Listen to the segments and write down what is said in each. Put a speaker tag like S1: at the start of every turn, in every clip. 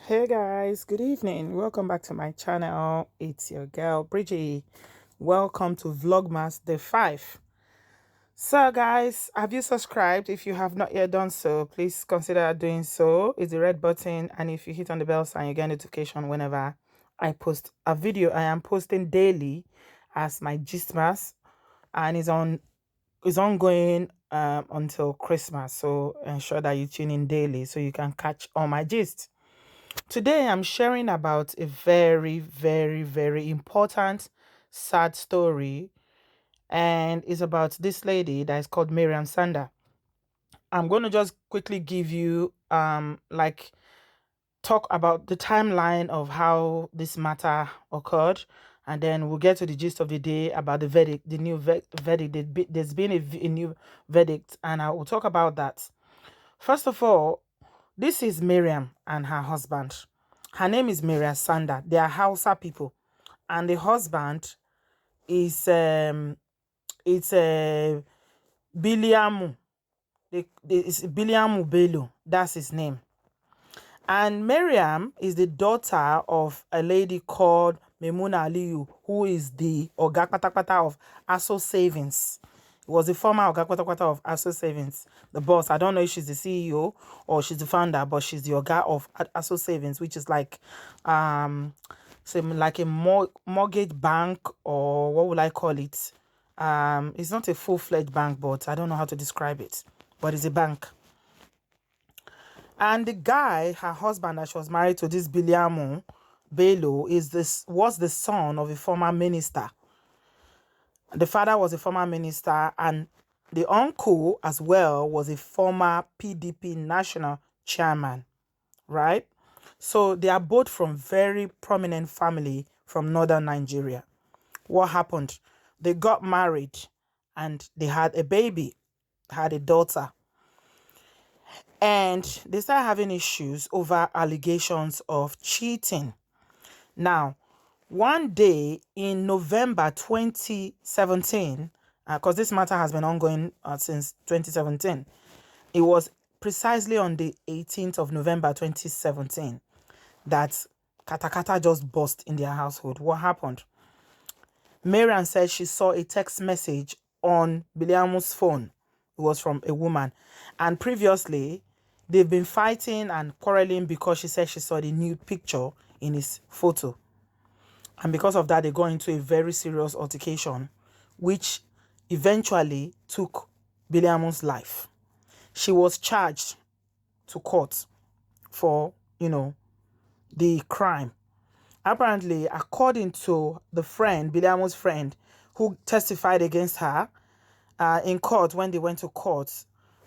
S1: Hey guys, good evening. Welcome back to my channel. It's your girl Bridgie. Welcome to Vlogmas Day 5. So guys, have you subscribed? If you have not yet done so, please consider doing so. It's the red button, and if you hit on the bell sign, you get notification whenever I post a video. I am posting daily as my Gistmas, and is ongoing until Christmas. So ensure that you tune in daily so you can catch all my gist. Today, I'm sharing about a very, very, very important, sad story, and it's about this lady that is called Maryam Sanda. I'm going to just quickly give you, talk about the timeline of how this matter occurred, and then we'll get to the gist of the day about the verdict, the new verdict. There's been a new verdict, and I will talk about that. First of all, this is Maryam and her husband. Her name is Maryam Sanda. They are Hausa people, and the husband is it's Biliamu. It's Biliamu Bello. That's his name. And Maryam is the daughter of a lady called Memuna Aliyu, who is the Oga Patapata of Aso Savings. It was the former Oga Patapata of Aso Savings, the boss. I don't know if she's the CEO or she's the founder, but she's the Oga of Aso Savings, which is like like a mortgage bank, or what would I call it? It's not a full-fledged bank, but I don't know how to describe it. But it's a bank. And the guy, her husband that she was married to, this Biliamu Bello, was the son of a former minister. The father was a former minister, and the uncle as well was a former PDP national chairman, right? So they are both from very prominent family from northern Nigeria. What happened? They got married and they had a baby, had a daughter. And they started having issues over allegations of cheating. Now, one day in November 2017, because this matter has been ongoing since 2017, it was precisely on the 18th of November 2017 that katakata just burst in their household. What happened? Maryam said she saw a text message on Biliamu's phone. It was from a woman. And previously, they've been fighting and quarreling because she said she saw the nude picture in his photo. And because of that, they got into a very serious altercation, which eventually took Biliamu's life. She was charged to court for, the crime. Apparently, according to the friend, Biliamu's friend, who testified against her in court when they went to court,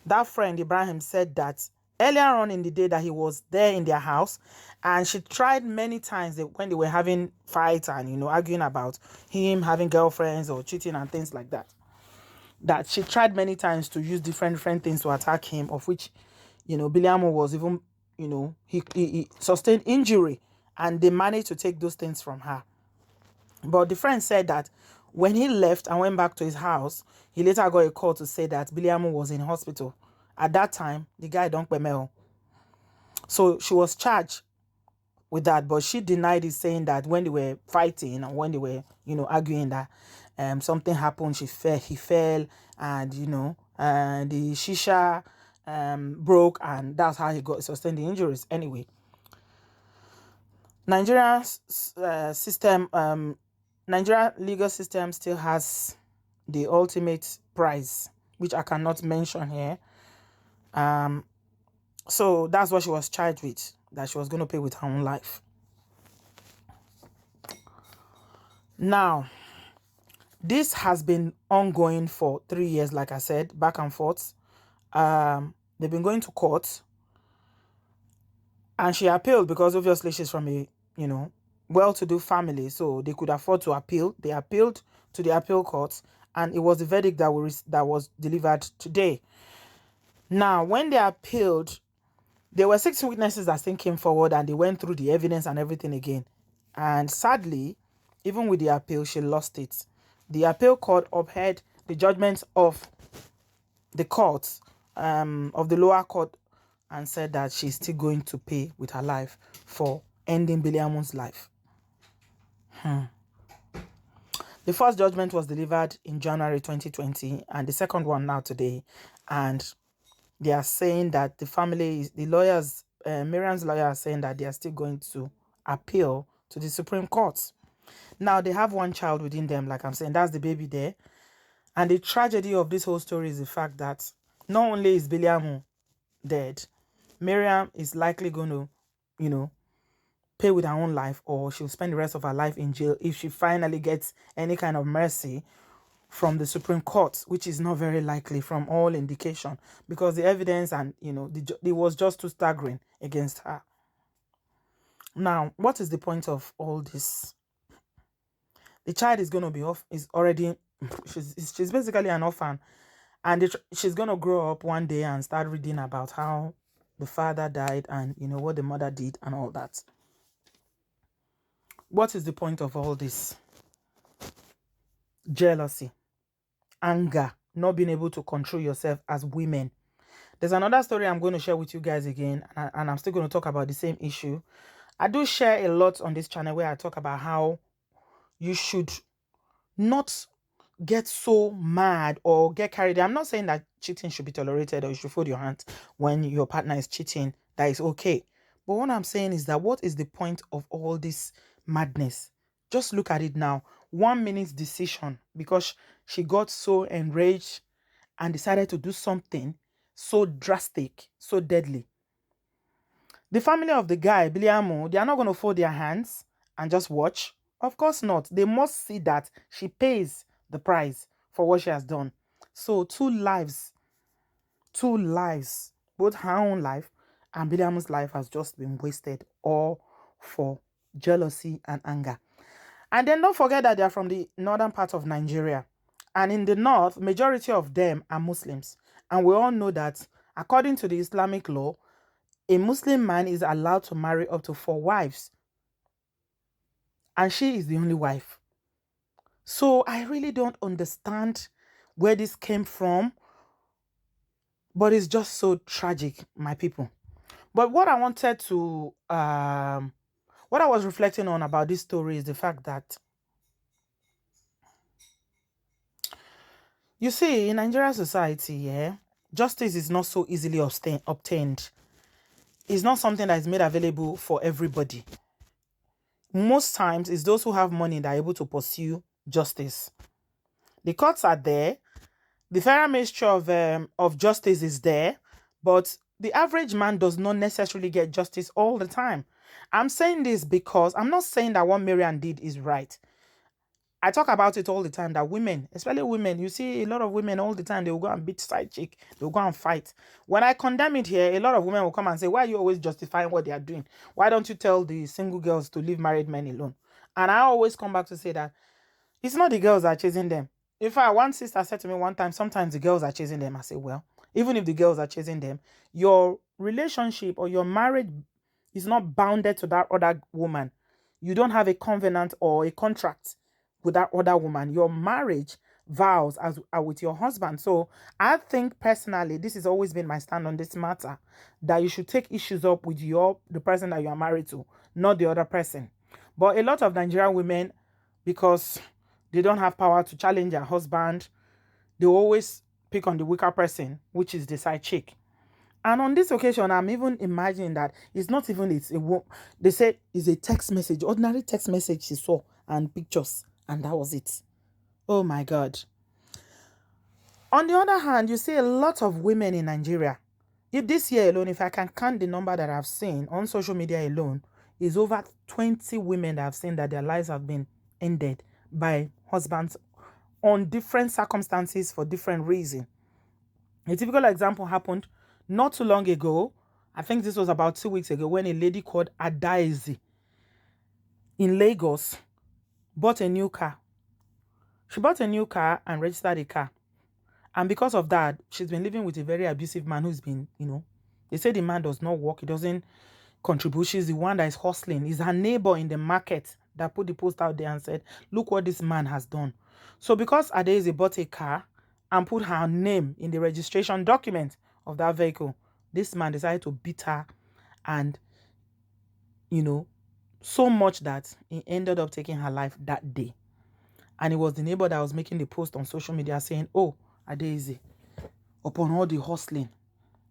S1: that friend, Ibrahim, said that earlier on in the day that he was there in their house, and she tried many times when they were having fights and, arguing about him having girlfriends or cheating and things like that, that she tried many times to use different things to attack him, of which, Biliamu was even, he sustained injury, and they managed to take those things from her. But the friend said that when he left and went back to his house, he later got a call to say that Biliamu was in hospital. At that time, the guy don't pay mail. So she was charged with that, but she denied it, saying that when they were fighting and when they were, arguing, that something happened. He fell, and the shisha broke, and that's how he got sustained the injuries. Anyway, Nigeria's Nigeria legal system still has the ultimate prize, which I cannot mention here. So that's what she was charged with, that she was going to pay with her own life. Now, this has been ongoing for 3 years, like I said, back and forth. They've been going to court, and she appealed because obviously she's from a, well-to-do family, so they could afford to appeal. They appealed to the appeal court, and it was the verdict that was delivered today. Now, when they appealed, there were 6 witnesses that still came forward, and they went through the evidence and everything again. And sadly, even with the appeal, she lost it. The appeal court upheld the judgment of the court, of the lower court, and said that she's still going to pay with her life for ending Biliamun's life. The first judgment was delivered in January 2020 and the second one now today. And they are saying that the family, the lawyers, Miriam's lawyer are saying that they are still going to appeal to the Supreme Court. Now, they have one child within them, like I'm saying, that's the baby there. And the tragedy of this whole story is the fact that not only is Biliamu dead, Maryam is likely going to, pay with her own life, or she'll spend the rest of her life in jail if she finally gets any kind of mercy from the Supreme Court, which is not very likely from all indication, because the evidence and, it was just too staggering against her. Now, what is the point of all this? The child is going to be she's basically an orphan, and she's going to grow up one day and start reading about how the father died and, what the mother did and all that. What is the point of all this? Jealousy, anger, not being able to control yourself as women. There's another story I'm going to share with you guys again, and I'm still going to talk about the same issue. I do share a lot on this channel where I talk about how you should not get so mad or get carried. I'm not saying that cheating should be tolerated or you should fold your hands when your partner is cheating. That is okay. But what I'm saying is that what is the point of all this madness? Just look at it now. 1 minute's decision because she got so enraged and decided to do something so drastic, so deadly. The family of the guy, Biliamu, they are not going to fold their hands and just watch. Of course not. They must see that she pays the price for what she has done. So two lives, both her own life and Biliamu's life has just been wasted, all for jealousy and anger. And then don't forget that they are from the northern part of Nigeria. And in the north, majority of them are Muslims. And we all know that according to the Islamic law, a Muslim man is allowed to marry up to 4 wives. And she is the only wife. So I really don't understand where this came from. But it's just so tragic, my people. But what I wanted to, what I was reflecting on about this story is the fact that, you see, in Nigerian society, justice is not so easily obtained. It's not something that is made available for everybody. Most times, it's those who have money that are able to pursue justice. The courts are there. The Federal Ministry of Justice is there. But the average man does not necessarily get justice all the time. I'm saying this because I'm not saying that what Maryam did is right. I talk about it all the time that women, especially women, you see a lot of women all the time, they will go and beat side chick, they'll go and fight. When I condemn it here, a lot of women will come and say, why are you always justifying what they are doing? Why don't you tell the single girls to leave married men alone? And I always come back to say that it's not the girls that are chasing them. In fact, one sister said to me one time, sometimes the girls are chasing them. I say, well, even if the girls are chasing them, your relationship or your marriage is not bounded to that other woman. You don't have a covenant or a contract with that other woman. Your marriage vows are with your husband. So I think personally, this has always been my stand on this matter, that you should take issues up with the person that you are married to, not the other person. But a lot of Nigerian women, because they don't have power to challenge their husband, they always pick on the weaker person, which is the side chick. And on this occasion, I'm even imagining that it's not even, they said it's a text message, ordinary text message she saw and pictures. And that was it. Oh my God. On the other hand, you see a lot of women in Nigeria. If this year alone, if I can count the number that I've seen on social media alone, is over 20 women that have seen that their lives have been ended by husbands on different circumstances for different reasons. A typical example happened not too long ago. I think this was about 2 weeks ago, when a lady called Adaeze in Lagos bought a new car. She bought a new car and registered a car. And because of that, she's been living with a very abusive man who's been, they say the man does not work. He doesn't contribute. She's the one that is hustling. He's her neighbor in the market that put the post out there and said, look what this man has done. So because Adaeze bought a car and put her name in the registration document of that vehicle, this man decided to beat her, and so much that he ended up taking her life that day. And it was the neighbor that was making the post on social media saying, "Oh, Adaeze, upon all the hustling,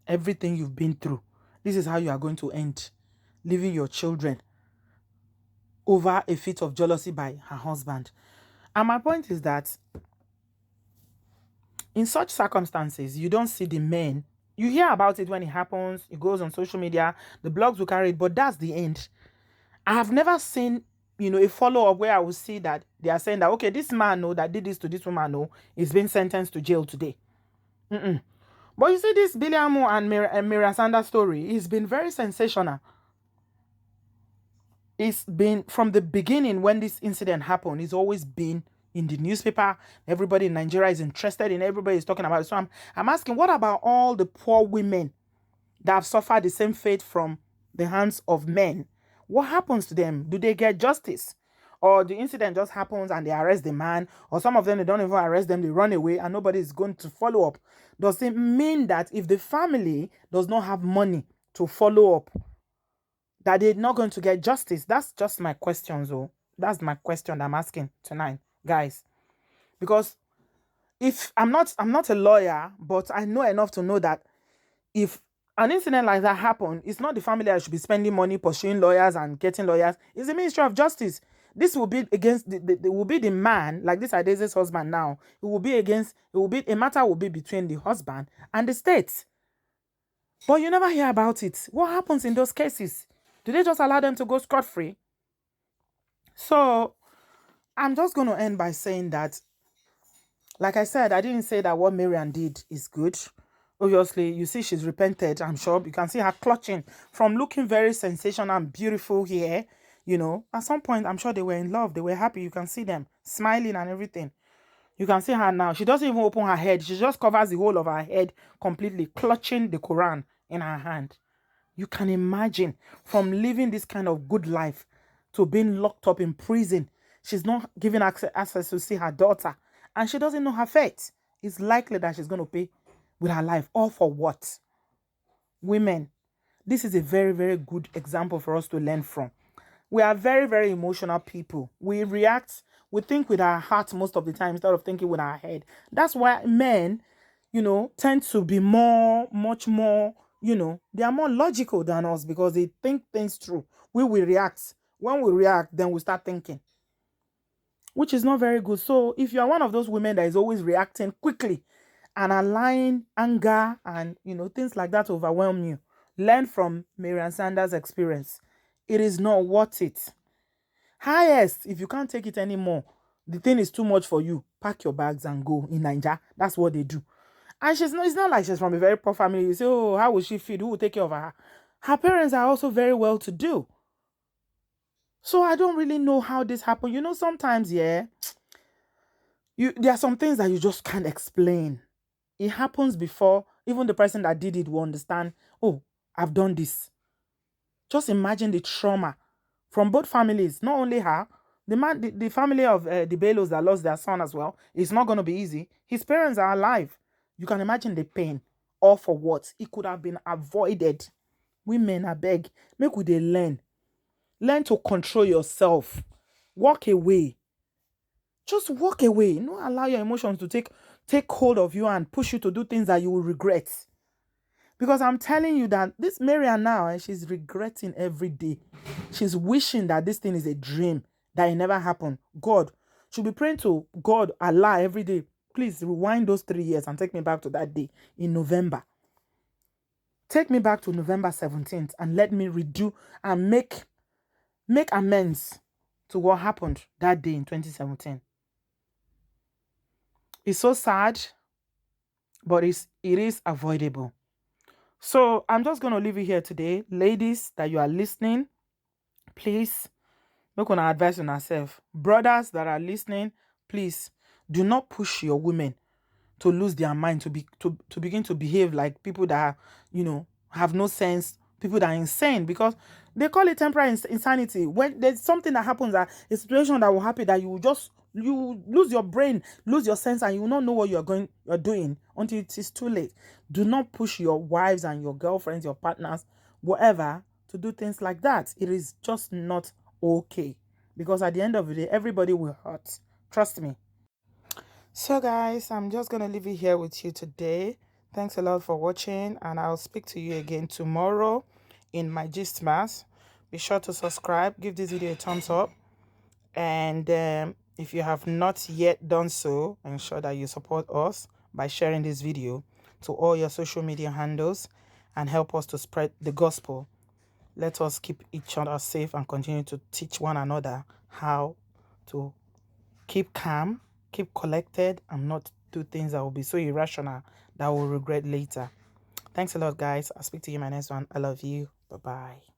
S1: everything you've been through, this is how you are going to end, leaving your children over a fit of jealousy by her husband." And my point is that in such circumstances, you don't see the men. You hear about it when it happens, it goes on social media, the blogs will carry it, but that's the end. I have never seen, a follow-up where I will see that they are saying that, okay, this man that did this to this woman is being sentenced to jail today. But you see, this Biliamu and Maryam Sanda story, it's been very sensational. It's been from the beginning when this incident happened. It's always been in the newspaper. Everybody in Nigeria is interested in. Everybody is talking about it. So I'm asking, what about all the poor women that have suffered the same fate from the hands of men? What happens to them? Do they get justice? Or the incident just happens and they arrest the man? Or some of them, they don't even arrest them, they run away and nobody is going to follow up? Does it mean that if the family does not have money to follow up, that they're not going to get justice? That's just my question, though. That's my question I'm asking tonight, guys. Because if I'm not a lawyer, but I know enough to know that if an incident like that happen, it's not the family that should be spending money pursuing lawyers and getting lawyers. It's the Ministry of Justice. This will be against will be the man, like this Adeze's husband now. It will be a matter will be between the husband and the state. But you never hear about it. What happens in those cases? Do they just allow them to go scot-free? So I'm just going to end by saying that, like I said, I didn't say that what Maryam did is good. Obviously, you see she's repented, I'm sure. You can see her clutching from looking very sensational and beautiful here. At some point, I'm sure they were in love. They were happy. You can see them smiling and everything. You can see her now. She doesn't even open her head. She just covers the whole of her head completely, clutching the Quran in her hand. You can imagine from living this kind of good life to being locked up in prison. She's not given access to see her daughter. And she doesn't know her fate. It's likely that she's going to pay with her life. All for what? Women, this is a very, very good example for us to learn from. We are very, very emotional people. We react, we think with our heart most of the time instead of thinking with our head. That's why men, tend to be much more, they are more logical than us because they think things through. We will react. When we react, then we start thinking, which is not very good. So if you are one of those women that is always reacting quickly and allowing anger and, things like that to overwhelm you, learn from Maryam Sanda's experience. It is not worth it. Highest, if you can't take it anymore, the thing is too much for you, pack your bags and go. In Nigeria, that's what they do. And it's not like she's from a very poor family. You say, oh, how will she feed? Who will take care of her? Her parents are also very well to do. So I don't really know how this happened. Sometimes, there are some things that you just can't explain. It happens before even the person that did it will understand, oh, I've done this. Just imagine the trauma from both families, not only her, the family of the Belos that lost their son as well. It's not going to be easy. His parents are alive. You can imagine the pain. All for what? It could have been avoided. Women, I beg, make we dey learn. Learn to control yourself. Walk away. Just walk away. Don't allow your emotions to take hold of you and push you to do things that you will regret. Because I'm telling you that this Maryam now, she's regretting every day. She's wishing that this thing is a dream, that it never happened. God, she'll be praying to God, Allah, every day. Please rewind those 3 years and take me back to that day in November. Take me back to November 17th and let me redo and make amends to what happened that day in 2017. It's so sad, but it is avoidable. So I'm just going to leave you here today. Ladies that you are listening, please, make una advice on yourself. Brothers that are listening, please do not push your women to lose their mind, to begin to behave like people that are, have no sense, people that are insane, because they call it temporary insanity. When there's something that happens, a situation that will happen, that you will just you lose your brain, lose your sense, and you will not know what you're doing until it is too late. Do not push your wives and your girlfriends, your partners, whatever, to do things like that. It is just not okay, because at the end of the day, everybody will hurt. Trust me. So guys, I'm just gonna leave it here with you today. Thanks a lot for watching, and I'll speak to you again tomorrow in my Gistmas. Be sure to subscribe, give this video a thumbs up, and if you have not yet done so, ensure that you support us by sharing this video to all your social media handles and help us to spread the gospel. Let us keep each other safe and continue to teach one another how to keep calm, keep collected, and not do things that will be so irrational that we'll regret later. Thanks a lot, guys. I'll speak to you in my next one. I love you. Bye-bye.